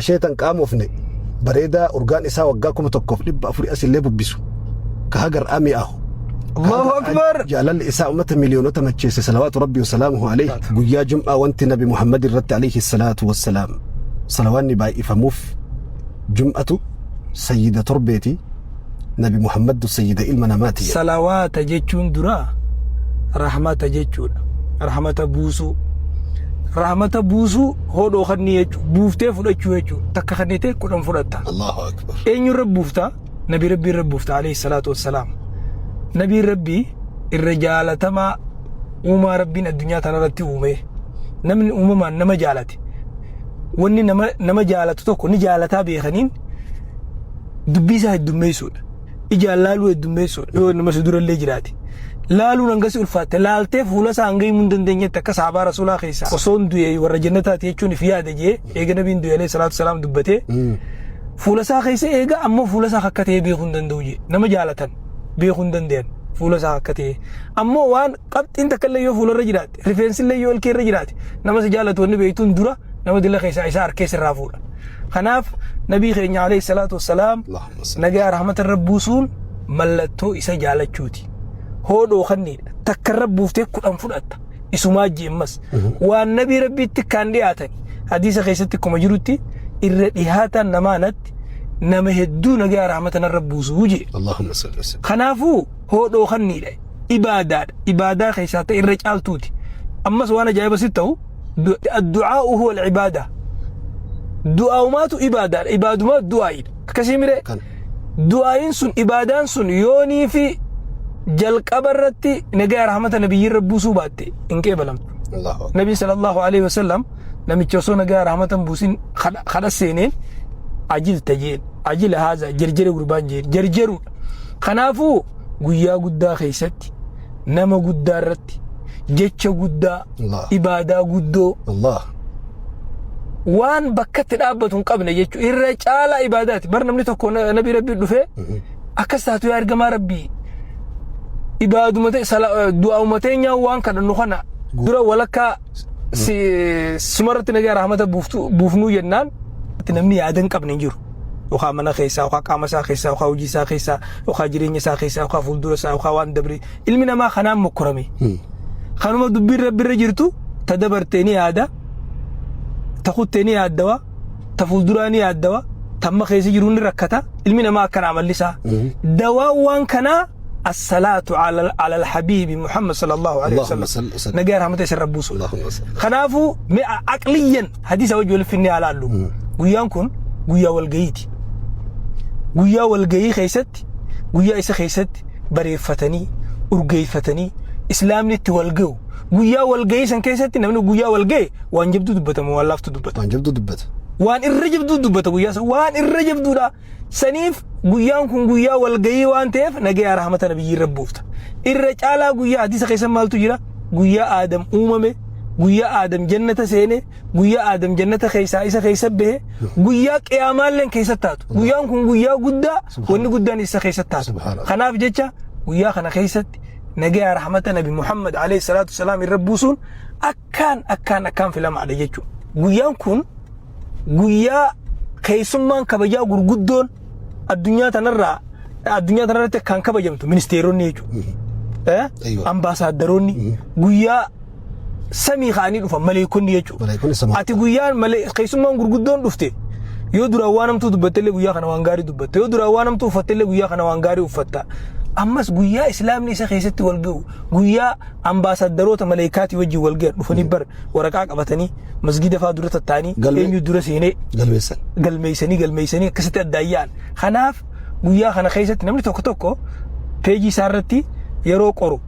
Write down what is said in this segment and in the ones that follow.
asheetan qaamofne bareedaa urgaan isaa waggaa 1400 asillee bubbisu ka hagar ami'ahu Allahu akbar jaalal isaa ummata miliyoonota macheesse salawaatu rabbi wa salaamuhu alayhi guyyaa jum'aa wanti nabi Muhammad irratti alayhi salaatu wassalaam salawaanni baay'ifamuuf jum'atu sayyida torbeeti nabi Muhammad sayyida ilma namaati salawaata jechuun dura rahmata jechuudha rahmata buusu hodoo kanni jechuudha buuftee fudhachuu jechuudha takka kannite kudhan fudhatta Allahu akbar eenyu rabbuufta nabi rabbi rabbuufta alayhi salaatu wassalaam nabi rabbi irra jaalatamaa uumaa rabbiin addunyaa tanarratti uume namni uumamaan nama jaalate wanni nama jaalatu tokko ni jaalataa beekaniin dubbii isaa heddummeessuudha ijaan laaluu heddummeessuudha yoo nama si durallee jiraate laaluun hangasi ulfaatte laaltee fuula isaa hanga himuu hin dandeenyetti akka sahabaa rasuulaa keessaa osoon du'e warra jannataati jechuun if yaada jee eega nabiin du'e alayhi salaatu wassalaam dubbatee fuula isaa keessa eega ammoo fuula isaa akka ta'e beekuu hin danda'u jee nama jaalatan beekuu hin danda'an fuula isaa akka ta'e ammoo waan qabxiin takkallee yoo fuularra jiraate rifeensillee yoo ilkeerra jiraate nama si jaalatu wanni beektuun dura nama dila keessaa isaa harkee sirraa fuudha kanaaf nabii keenya alayhi salaatu wassalaam nagaa rahmata rabbuusuun mallattoo isa jaalachuuti hodoo kanniidha takka rabbuuftee kudhan fudhatta isumaa jeemmas waan nabii rabbiitti kan dhiyaatan hadiisa keessatti kuma jirutti irra dhihaatan namaanatti nama hedduu nagaa rahmatan rabbuusuu jee Allahumma salli wa sallim kanaafuu hodoo kanniidha ibaadaa keessaa ta'e irra caaltuuti ammas waan ajaa'iba si ta'u الدعاء هو العبادة دعاء ما تو عبادة عبادة ما دعاء كسي ميري دعاء سن عبادان سن يوني في جل قبرتي نجا رحمة نبي ربو سوباتي إنك بلم الله نبي صلى الله عليه وسلم نبي تشوسو نجا رحمة بوسين خلاص سنين عجل تجيل عجل هذا جرجر قربان جرجرو خنافو قويا قدا خيستي نما قدا رتي jecha guddaa ibaadaa guddoo Allah waan bakkatti dhaabbatu hin qabne jechu irra caalaa ibaadaati bar namni tokko nabi rabbi dhufe akkas taatu yaa ergamaa rabbii ibaaduma du'a umateenya waan kadhannu kana dura walakkaa sumarratti nagaa rahmata buufnuu jennaan namni yaadan qabne jiru yookaan mana keessaa yookaan qaama isaa keessaa yookaan hojii isaa keessaa yookaan jireenya isaa keessaa yookaan fuuldura isaa yookaan waan dabri ilmi namaa kanaan mokkorame خانوما دبير ربي رجرتو تدبرتني هذا تخوتني هذا تفولدراني هذا تم خيس يجرون ركعتا المنا ما كان عمل لسا دواء وان كان الصلاة على الحبيب محمد صلى الله عليه وسلم نجار هم تيسر ربوس خنافو عقليا حديث وجه الفني على اللو ويانكم ويا والجيتي ويا والجي خيست ويا إيش خيست بري فتني أرجي فتني إسلام نتوالجو ويا والجي سن كيستي نمنو ويا والجي وان جبدو دبته موالفتو دبته وان جبدو دبته وان الرجب دبته ويا وان الرجب دودا سنيف ويانكم ويا والجي وان تيف نجي رحمة نبي ربوفت الرجالة ويا حديث قيس مالتو جرا ويا آدم أممه ويا آدم جنة سينه ويا آدم جنة خيسا إيسا خيسا به ويا قيامال لن كيستاتو ويانكم ويا قدا وان قدا نيسا كيستاتو خناف جيتشا ويا خنا خيست نجا رحمة نبي محمد عليه الصلاة والسلام الربوسون أكان في لما على جيتشو ويان كون ويا كيسمان كبجا غرغدون الدنيا تنرى كان كبجمتو منستيرون نيجو أيوة. أمباسادروني ويا سمي خاني دفا ملائكون نيجو أتي ويا كيسمان غرغدون دفتي يودرا وانم تو دبتلي ويا خنا وانغاري دبت يودرا وانم تو فتلي ويا خنا وانغاري وفتا أمس قويا إسلام نيسا خيستي والقو قويا أمباسادروت ملايكاتي وجي والقير نفني بر ورقاق أبتني مسجد فادورة التاني إيميو دورسيني قلميساني كستي الدايان خناف قويا خنا خيستي نمني توكو بيجي سارتي يرو قرو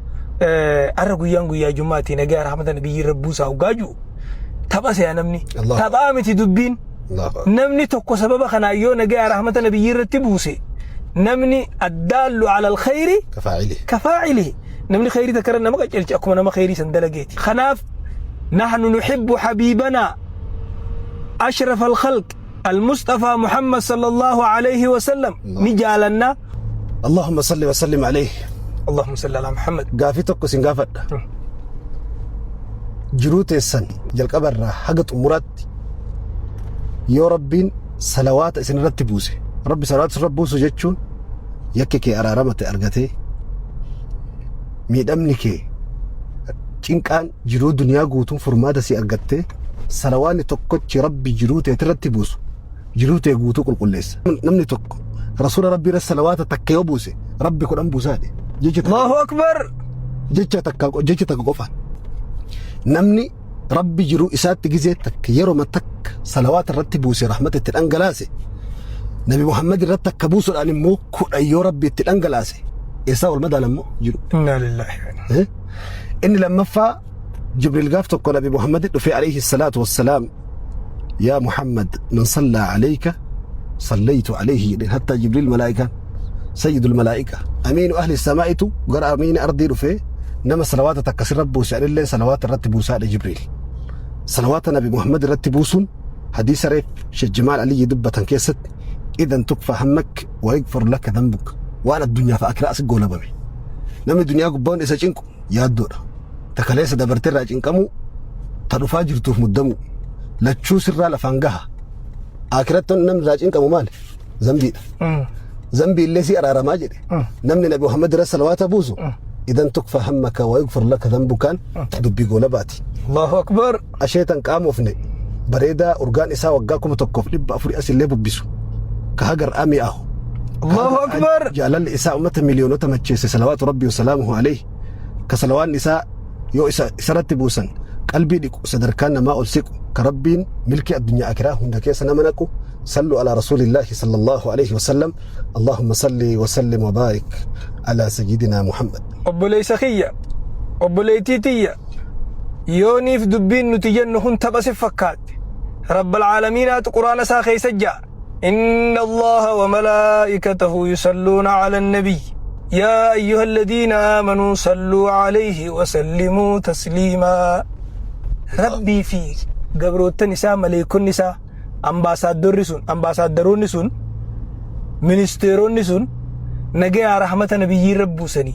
أرى قويا جمعتي نقا رحمة نبي ربوسا وقاجو تباس يا نمني تبامتي دبين نمني توكو سبب خنا يو نقا رحمة نبي رتبوسي نمني الدال على الخير كفاعله نمني خيري تكرنا ما قلت أكو أنا ما خيري سندلقيتي خناف نحن نحب حبيبنا أشرف الخلق المصطفى محمد صلى الله عليه وسلم نجالنا اللهم صل وسلم عليه اللهم صل على محمد قافتك سنقافت جروت السن جل قبر حقت أمورات yoo rabbiin salawaata isin irratti buuse rabbi salawaata isin irratti buusu jechuun yakki kee araaramate argatee miidhamni kee cinqaan jiruu duniyaa guutuun furmaata si argattee salawaanni tokkochi rabbi jiruu tee irratti buusu jiruu tee guutuu qulqulleessa. Namni tokko rasuula rabbii irratti salawaata takka yoo buuse rabbi kudhan buusaadhe. Allahu akbar. Jecha takka qofaan. Namni rabbi jiruu isaatti gizee takka yeroo takka salawaata irratti buuse rahmata itti dhangalaase Nabi Muhammad irratti akka buusuudhaan immoo kudhan yoo rabbi itti dhangalaase eessaa ol madaalan immoo jiru. Inna lillahi. Inni lammaffaa Jibriil gaaf tokko Nabi Muhammad dhufee alayhi salaatu wassalaam yaa Muhammad man sallaa alayka sallaytu alayhi jedheen hatta Jibriil malaa'ikaan sayyidul malaa'ika amiinu ahli samaa'itu gara amiina ardii dhufee nama salawaata takka sirra buuse anillee salawaata irratti buusaadha Jibriil. Salawaata Nabi Muhammad irratti buusuun hadiisa reef Sheekh Jamaal Aliyyi dubbatan keessatti idan tukfa hammak wa yaghfar laka dhanbuk waan addunyaa fa akraa asii goolabame. Namni duniyaa gubbaan isa cinqu yaaddoodha. Takaleessa dabartee irraa cinqamu ta dhufaa jirtuuf muddamu lachuu sirraa lafaan gaha. Akiratti namni irraa cinqamu maali? Zambiidha. Zambii illee si araaramaa jedhe. Namni Nabi Muhammad irratti salawaata buusu idan tukfa hammaka wa yaghfar laka dhanbukaan dubbii goolabaati. Allahu akbar. Asheetan qaamofne bareedaa urgaan isaa waggaa 1400 as illee bubbisu. كهجر أمي أهو. الله أكبر. جعل الإساء أمة مليونات متشيس صلوات ربي وسلامه عليه كصلوات النساء يو إسرت بوسن قلبي ديك صدر كان ما ألسك كربين ملك الدنيا أكراه هناك سنمنكو صلوا على رسول الله صلى الله عليه وسلم اللهم صل وسلم وبارك على سيدنا محمد. أبو ليس خيّة أبو ليتيتية يونيف دبين نتيجنهن تبس فكات رب العالمين قرآن ساخي سجّا إن الله وملائكته يصلون على النبي يا أيها الذين آمنوا صلوا عليه وسلموا تسليما. ربي فيك قبروت النساء مليك النساء أمباسادرون نسون منستيرون نسون نجي رحمة نبي ربو سني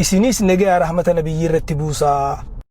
إسنيس نجي رحمة نبي رتبوسا